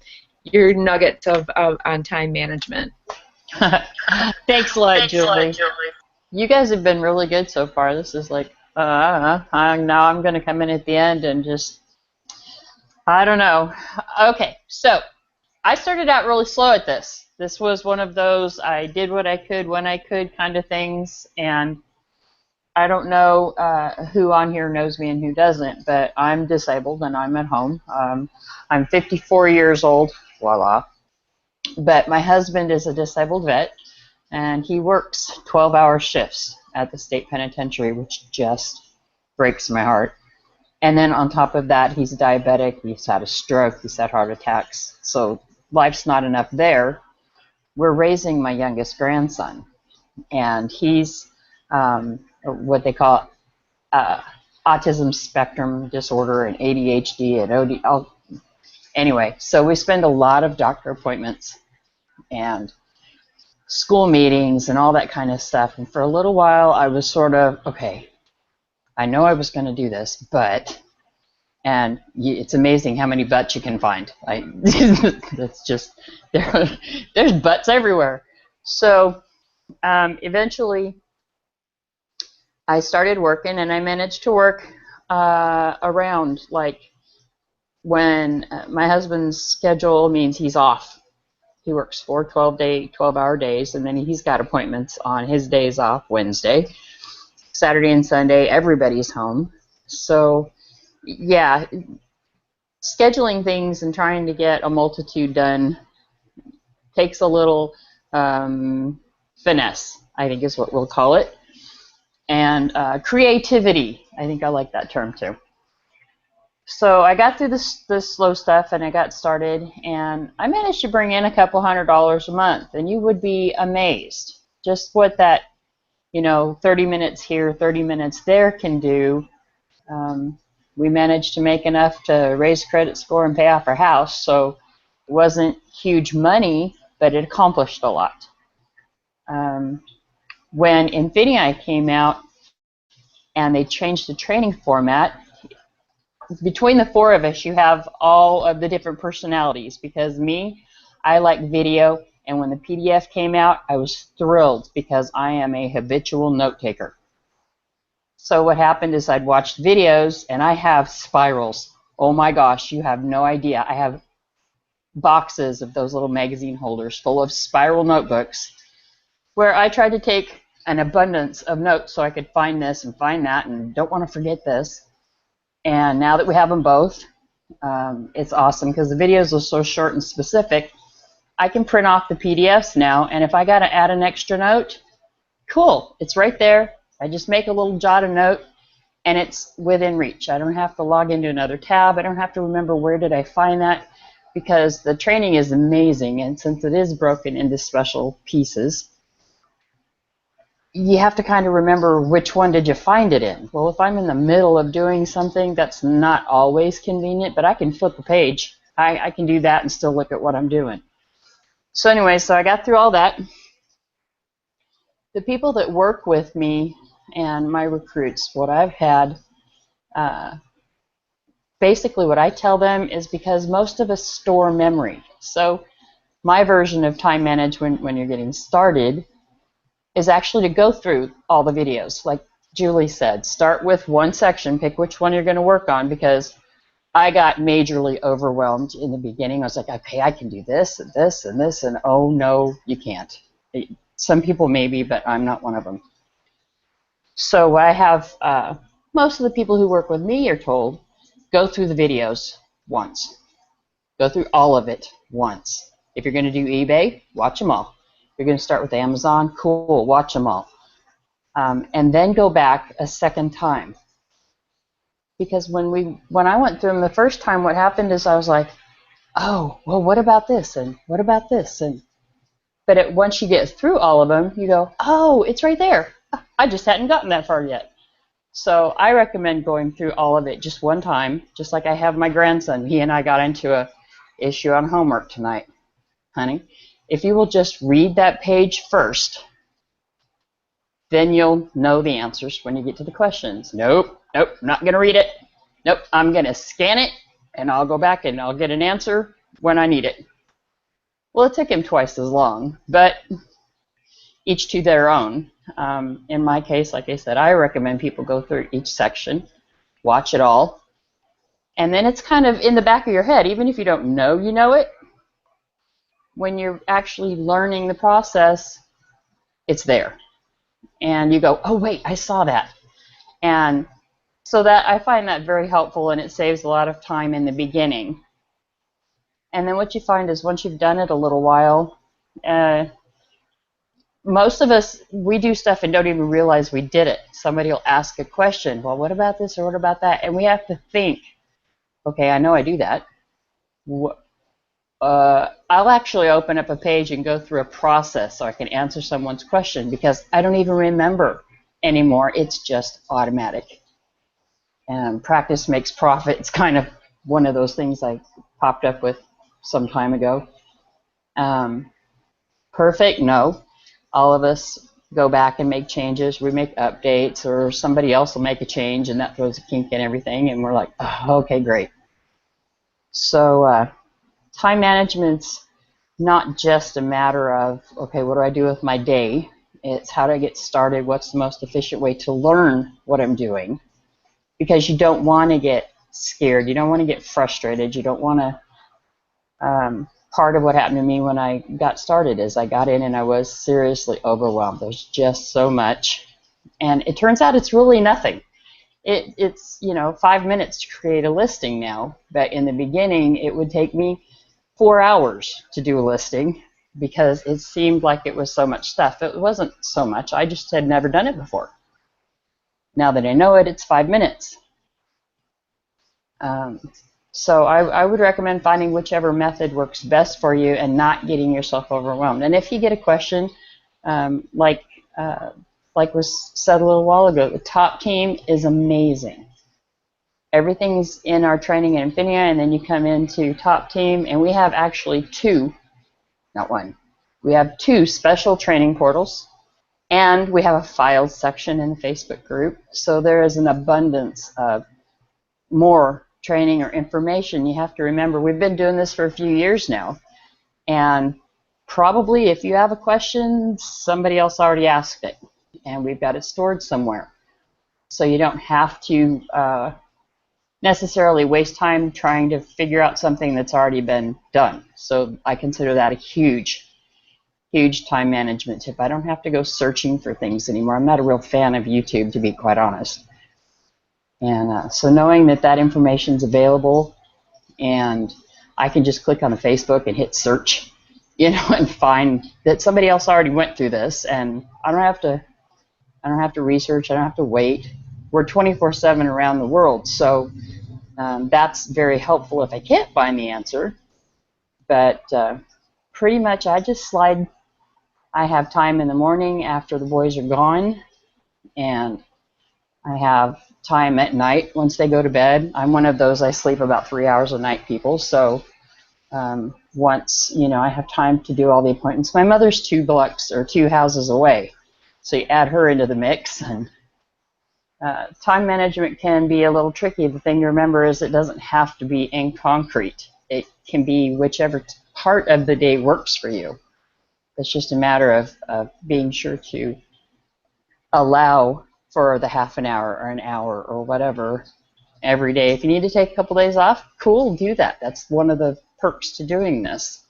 your nuggets on time management. Thanks a lot, Julie. You guys have been really good so far. This is like Now I'm going to come in at the end and just, I don't know. Okay, so I started out really slow at this. This was one of those I did what I could when I could kind of things, and I don't know who on here knows me and who doesn't, but I'm disabled and I'm at home. I'm 54 years old, voila. But my husband is a disabled vet, and he works 12-hour shifts at the state penitentiary, which just breaks my heart. And then on top of that, he's diabetic, he's had a stroke, he's had heart attacks, so life's not enough there. We're raising my youngest grandson, and he's what they call autism spectrum disorder and ADHD and OD. Anyway, so we spend a lot of doctor appointments and school meetings and all that kind of stuff. And for a little while, I was sort of, okay, I know I was going to do this, but, and it's amazing how many butts you can find. That's just, there's butts everywhere. So eventually, I started working, and I managed to work around, like, when my husband's schedule means he's off. He works 4 12-hour days, and then he's got appointments on his days off, Wednesday, Saturday and Sunday. Everybody's home. So, yeah, scheduling things and trying to get a multitude done takes a little finesse, I think is what we'll call it. And creativity, I think I like that term too. So I got through this slow stuff, and I got started, and I managed to bring in a couple $100s a month, and you would be amazed just what that, 30 minutes here, 30 minutes there can do. We managed to make enough to raise credit score and pay off our house, so it wasn't huge money, but it accomplished a lot. When INFINii came out and they changed the training format, between the 4 of us, you have all of the different personalities, because me, I like video, and when the PDF came out, I was thrilled because I am a habitual note taker. So what happened is I'd watched videos, and I have spirals. Oh my gosh, you have no idea. I have boxes of those little magazine holders full of spiral notebooks where I tried to take an abundance of notes so I could find this and find that and don't want to forget this. And now that we have them both, it's awesome because the videos are so short and specific. I can print off the PDFs now, and if I got to add an extra note, cool, it's right there. I just make a little jot of note, and it's within reach. I don't have to log into another tab. I don't have to remember where did I find that, because the training is amazing, and since it is broken into special pieces, you have to kind of remember which one did you find it in. Well, if I'm in the middle of doing something, that's not always convenient, but I can flip the page. I can do that and still look at what I'm doing. So anyway, so I got through all that. The people that work with me and my recruits, what I've had, basically what I tell them is, because most of us store memory. So my version of time management when you're getting started is actually to go through all the videos. Like Julie said, start with one section, pick which one you're going to work on, because I got majorly overwhelmed in the beginning. I was like, okay, I can do this and this and this, and oh no, you can't. Some people maybe, but I'm not one of them. So I have, most of the people who work with me are told, go through the videos once. Go through all of it once. If you're going to do eBay, watch them all. You're going to start with Amazon, cool, watch them all. And then go back a second time. Because when I went through them the first time, what happened is I was like, oh, well, what about this? And what about this? But once you get through all of them, you go, oh, it's right there. I just hadn't gotten that far yet. So I recommend going through all of it just one time, just like I have my grandson. He and I got into a issue on homework tonight. Honey, if you will just read that page first, then you'll know the answers when you get to the questions. Nope, not going to read it. Nope, I'm going to scan it, and I'll go back and I'll get an answer when I need it. Well, it took him twice as long, but each to their own. In my case, like I said, I recommend people go through each section, watch it all, and then it's kind of in the back of your head, even if you don't know you know it. When you're actually learning the process, it's there. And you go, oh, wait, I saw that. And so that I find that very helpful, and it saves a lot of time in the beginning. And then what you find is once you've done it a little while, most of us, we do stuff and don't even realize we did it. Somebody will ask a question, well, what about this or what about that? And we have to think, okay, I know I do that. I'll actually open up a page and go through a process so I can answer someone's question because I don't even remember anymore. It's just automatic. And practice makes profit. It's kind of one of those things I popped up with some time ago. Perfect? No. All of us go back and make changes. We make updates, or somebody else will make a change, and that throws a kink in everything, and we're like, oh, okay, great. So time management's not just a matter of, okay, what do I do with my day? It's how do I get started? What's the most efficient way to learn what I'm doing? Because you don't want to get scared. You don't want to get frustrated. You don't want to... part of what happened to me when I got started is I got in and I was seriously overwhelmed. There's just so much. And it turns out it's really nothing. It's 5 minutes to create a listing now. But in the beginning, it would take me 4 hours to do a listing because it seemed like it was so much stuff. It wasn't so much. I just had never done it before. Now that I know it, it's 5 minutes. So I would recommend finding whichever method works best for you and not getting yourself overwhelmed. And if you get a question, like was said a little while ago, the TopTeam is amazing. Everything's in our training at INFINii, and then you come into TopTeam, and we have actually two, not one, we have two special training portals, and we have a files section in the Facebook group. So there is an abundance of more training or information. You have to remember, we've been doing this for a few years now, and probably if you have a question, somebody else already asked it, and we've got it stored somewhere. So you don't have to necessarily waste time trying to figure out something that's already been done. So I consider that a huge time management tip. I don't have to go searching for things anymore. I'm not a real fan of YouTube, to be quite honest. And so knowing that information is available, and I can just click on the Facebook and hit search, and find that somebody else already went through this, and I don't have to research. I don't have to wait. We're 24/7 around the world, so that's very helpful if I can't find the answer. But pretty much I just slide. I have time in the morning after the boys are gone, and I have time at night once they go to bed. I'm one of those, I sleep about 3 hours a night people, so once I have time to do all the appointments. My mother's 2 blocks or 2 houses away, so you add her into the mix, and time management can be a little tricky. The thing to remember is it doesn't have to be in concrete. It can be whichever part of the day works for you. It's just a matter of being sure to allow for the half an hour or an hour or whatever every day. If you need to take a couple days off, cool, do that. That's one of the perks to doing this.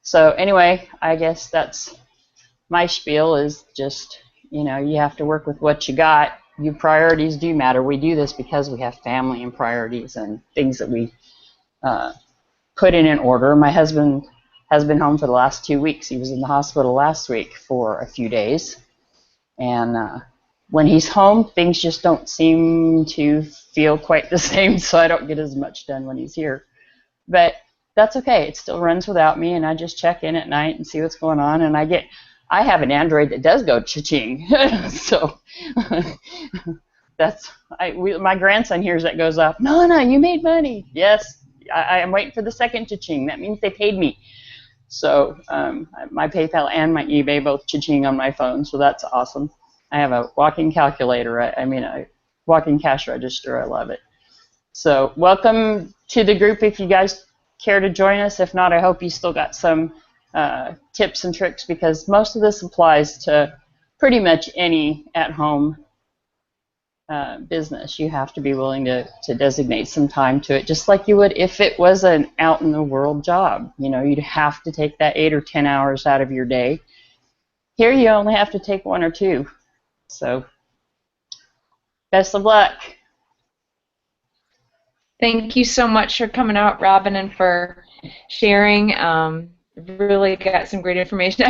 So anyway, I guess that's my spiel, is just, you have to work with what you got. Your priorities do matter. We do this because we have family and priorities and things that we put in an order. My husband has been home for the last 2 weeks. He was in the hospital last week for a few days. And when he's home, things just don't seem to feel quite the same, so I don't get as much done when he's here. But that's okay. It still runs without me, and I just check in at night and see what's going on. And I have an Android that does go cha-ching. So my grandson hears that goes off, Nana, you made money. Yes, I am waiting for the second cha-ching. That means they paid me. So my PayPal and my eBay both cha-ching on my phone, so that's awesome. I have a walking calculator, a walking cash register. I love it. So welcome to the group if you guys care to join us. If not, I hope you still got some tips and tricks, because most of this applies to pretty much any at-home business. You have to be willing to designate some time to it, just like you would if it was an out-in-the-world job. You know, you'd have to take that 8 or 10 hours out of your day. Here you only have to take 1 or 2. So best of luck. Thank you so much for coming out, Robin, and for sharing. Really got some great information.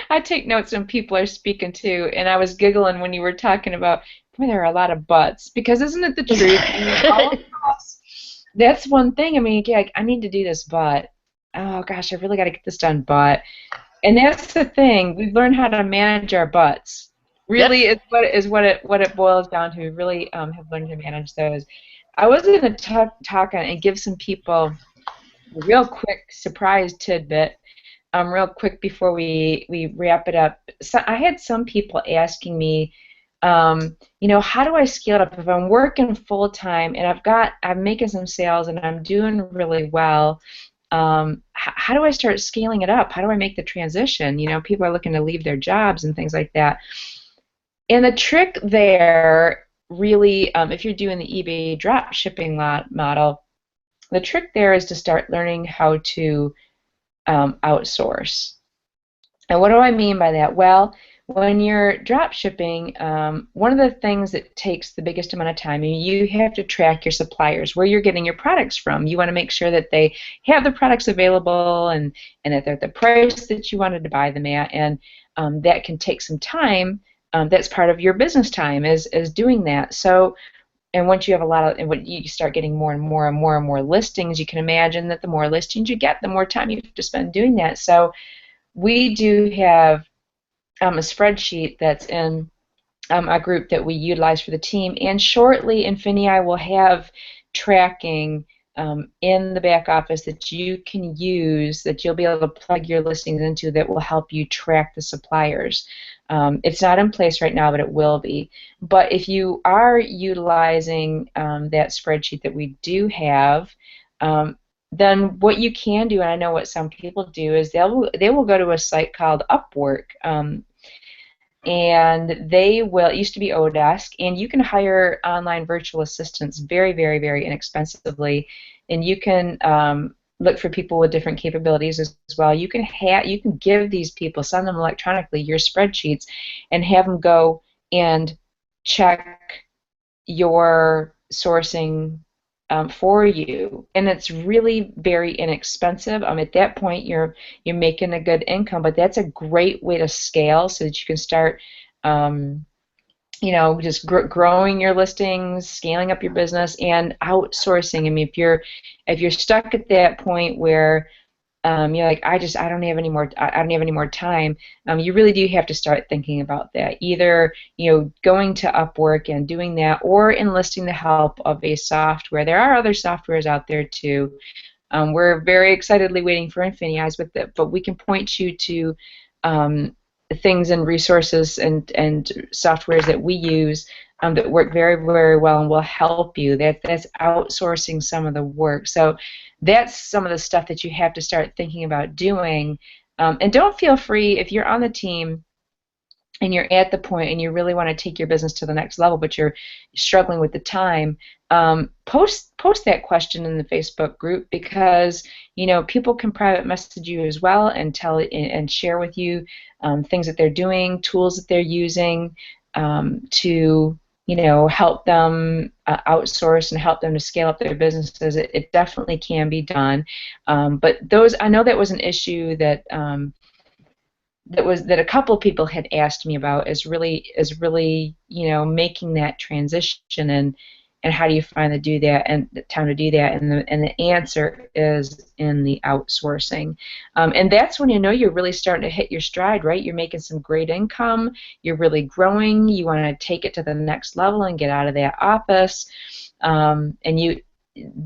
I take notes when people are speaking too, and I was giggling when you were talking about, boy, there are a lot of buts, because isn't it the truth? I mean, all of us, that's one thing. I mean, yeah, I need to do this, but oh gosh, I really got to get this done, but. And that's the thing. We've learned how to manage our butts. Really, Yep. is what it boils down to. We really have learned to manage those. I was going to talk on and give some people a real quick surprise tidbit, real quick before we wrap it up. So I had some people asking me, you know, how do I scale it up if I'm working full time and I'm making some sales and I'm doing really well? How do I start scaling it up? How do I make the transition? You know, people are looking to leave their jobs and things like that. And the trick there, really, if you're doing the eBay drop shipping model, the trick there is to start learning how to outsource. And what do I mean by that? Well, when you're drop shipping, one of the things that takes the biggest amount of time, you have to track your suppliers, where you're getting your products from. You want to make sure that they have the products available and that they're at the price that you wanted to buy them at, and that can take some time. That's part of your business time is doing that. So, and once you have a lot of, and when you start getting more and more and more and more listings, you can imagine that the more listings you get, the more time you have to spend doing that. So we do have a spreadsheet that's in a group that we utilize for the team, and shortly INFINii will have tracking in the back office that you can use, that you'll be able to plug your listings into, that will help you track the suppliers. It's not in place right now, but it will be. But if you are utilizing that spreadsheet that we do have, then what you can do, and I know what some people do, is they will go to a site called Upwork, and they will, it used to be Odesk, and you can hire online virtual assistants very, very, very inexpensively, and you can look for people with different capabilities as well. You can give these people, send them electronically your spreadsheets, and have them go and check your sourcing for you, and it's really very inexpensive. At that point, you're making a good income, but that's a great way to scale so that you can start, you know, just growing your listings, scaling up your business, and outsourcing. I mean, if you're stuck at that point where you're like, I don't have any more time. You really do have to start thinking about that. Either, you know, going to Upwork and doing that, or enlisting the help of a software. There are other softwares out there too. We're very excitedly waiting for INFINii's with it, but we can point you to things and resources and softwares that we use that work very, very well and will help you. That's outsourcing some of the work. So that's some of the stuff that you have to start thinking about doing. And don't feel free, if you're on the team and you're at the point and you really want to take your business to the next level, but you're struggling with the time, post that question in the Facebook group, because you know people can private message you as well and tell and share with you things that they're doing, tools that they're using to, you know, help them outsource and help them to scale up their businesses. It definitely can be done. But those, I know that was an issue that that a couple of people had asked me about, is really, you know, making that transition, and how do you find the time to do that, and the answer is in the outsourcing, and that's when you know you're really starting to hit your stride, right? You're making some great income, you're really growing, you want to take it to the next level and get out of that office, and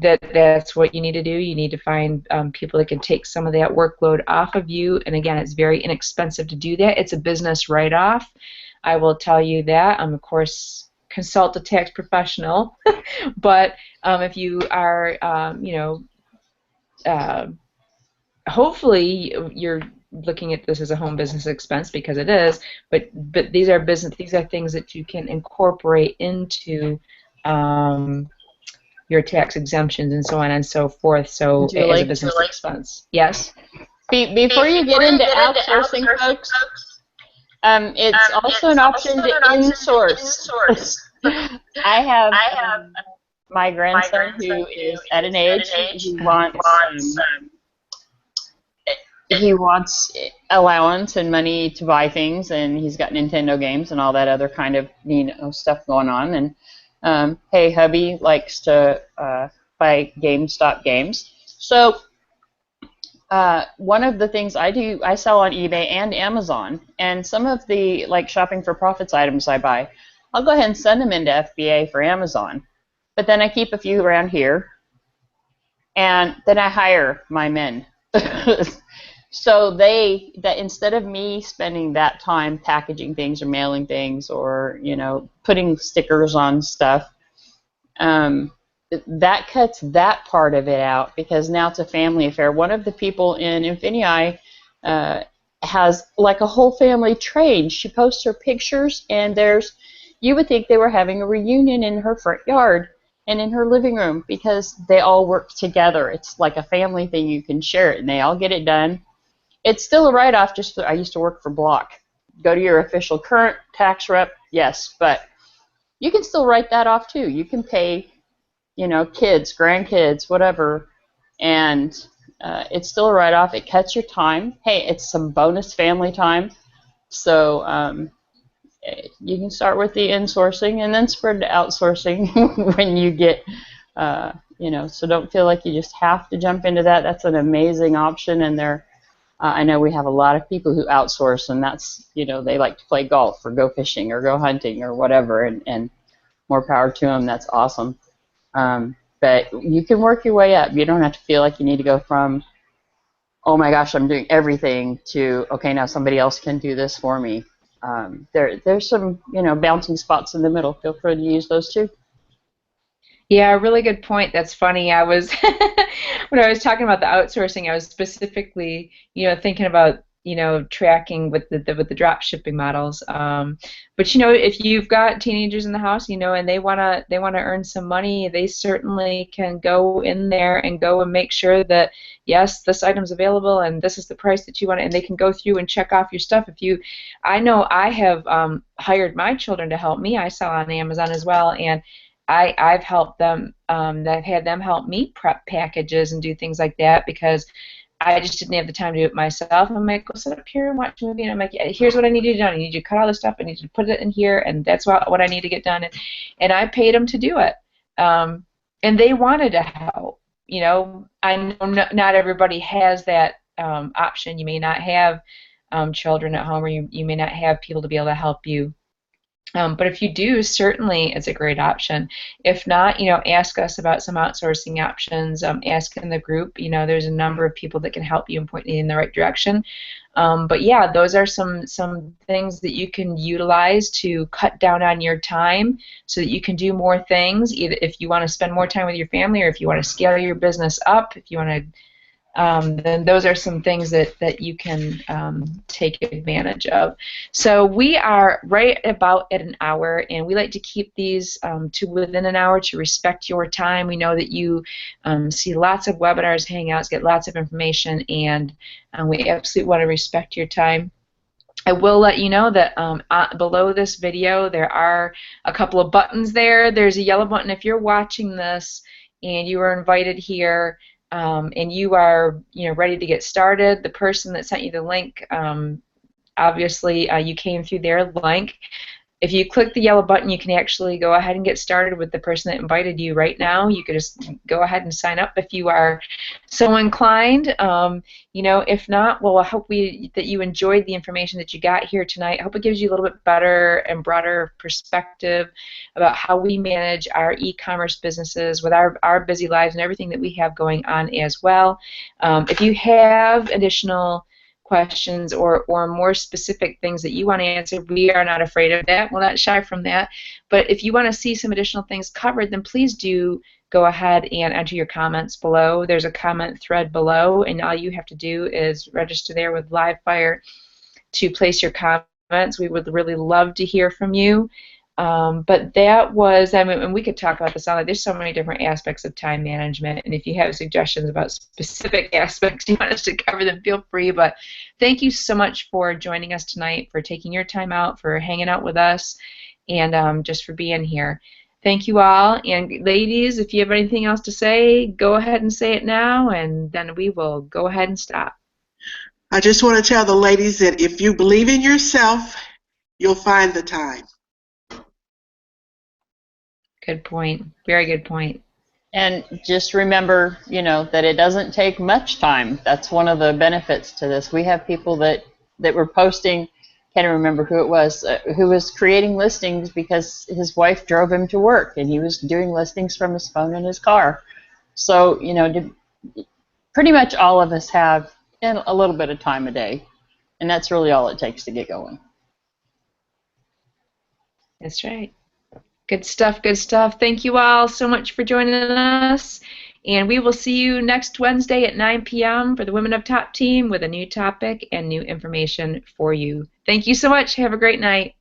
that's what you need to do. You need to find people that can take some of that workload off of you. And again, it's very inexpensive to do that. It's a business write-off. I will tell you that. Of course, consult a tax professional. But if you are, you know, hopefully you're looking at this as a home business expense because it is, but these are things that you can incorporate into your tax exemptions and so on and so forth. So as a Julie, business expense, yes. before you get into outsourcing, folks, it's also an option to in-source. I have my grandson who is at an age he wants allowance and money to buy things, and he's got Nintendo games and all that other kind of stuff going on. And hey, hubby likes to buy GameStop games. So one of the things I do, I sell on eBay and Amazon, and some of the shopping for profits items I buy, I'll go ahead and send them into FBA for Amazon. But then I keep a few around here, and then I hire my men. So that instead of me spending that time packaging things or mailing things or putting stickers on stuff, that cuts that part of it out because now it's a family affair. One of the people in INFINii has a whole family trained. She posts her pictures, and you would think they were having a reunion in her front yard and in her living room because they all work together. It's like a family thing. You can share it, and they all get it done. It's still a write-off. I used to work for Block. Go to your official current tax rep, yes, but you can still write that off too. You can pay, kids, grandkids, whatever, and it's still a write-off. It cuts your time. Hey, it's some bonus family time. So you can start with the insourcing and then spread to outsourcing when you get, so don't feel like you just have to jump into that. That's an amazing option, and I know we have a lot of people who outsource, and that's, they like to play golf or go fishing or go hunting or whatever, and more power to them. That's awesome. But you can work your way up. You don't have to feel like you need to go from, oh my gosh, I'm doing everything, to, okay, now somebody else can do this for me. There's some, bouncing spots in the middle. Feel free to use those too. Yeah, really good point. That's funny. I was when I was talking about the outsourcing, I was specifically, thinking about, tracking with the drop shipping models. But if you've got teenagers in the house, and they wanna earn some money, they certainly can go in there and go and make sure that yes, this item's available and this is the price that you want, and they can go through and check off your stuff. I know I have hired my children to help me. I sell on Amazon as well, and I've helped them. I've had them help me prep packages and do things like that because I just didn't have the time to do it myself. I'm like, go sit up here and watch a movie, and I'm like, here's what I need to do done. I need you to cut all this stuff. I need you to put it in here, and that's what I need to get done. And I paid them to do it, and they wanted to help. I know not everybody has that option. You may not have children at home, or you may not have people to be able to help you. But if you do, certainly it's a great option. If not, ask us about some outsourcing options. Ask in the group. There's a number of people that can help you and point you in the right direction. But yeah, those are some things that you can utilize to cut down on your time so that you can do more things, either if you want to spend more time with your family or if you want to scale your business up, if you want to then those are some things that you can take advantage of. So we are right about at an hour, and we like to keep these to within an hour to respect your time. We know that you see lots of webinars, hangouts, get lots of information, and we absolutely want to respect your time. I will let you know that below this video there are a couple of buttons there. There's a yellow button if you're watching this and you are invited here. And you are, ready to get started. The person that sent you the link, obviously, you came through their link. If you click the yellow button, you can actually go ahead and get started with the person that invited you right now. You could just go ahead and sign up if you are so inclined. If not, well, I hope that you enjoyed the information that you got here tonight. I hope it gives you a little bit better and broader perspective about how we manage our e-commerce businesses with our busy lives and everything that we have going on as well. If you have additional questions or more specific things that you want to answer, we are not afraid of that. We're not shy from that. But if you want to see some additional things covered, then please do go ahead and enter your comments below. There's a comment thread below, and all you have to do is register there with Livefire to place your comments. We would really love to hear from you. But that was, I mean, and we could talk about this all night. There's so many different aspects of time management, and if you have suggestions about specific aspects you want us to cover, then feel free. But thank you so much for joining us tonight, for taking your time out, for hanging out with us, and just for being here. Thank you all. And ladies, if you have anything else to say, go ahead and say it now, and then we will go ahead and stop. I just want to tell the ladies that if you believe in yourself, you'll find the time. Good point. Very good point. And just remember, you know, that it doesn't take much time. That's one of the benefits to this. We have people that were posting, can't remember who it was, who was creating listings because his wife drove him to work, and he was doing listings from his phone in his car. So, you know, pretty much all of us have a little bit of time a day, and that's really all it takes to get going. That's right. Good stuff, good stuff. Thank you all so much for joining us, and we will see you next Wednesday at 9 p.m. for the Women of Top Team with a new topic and new information for you. Thank you so much. Have a great night.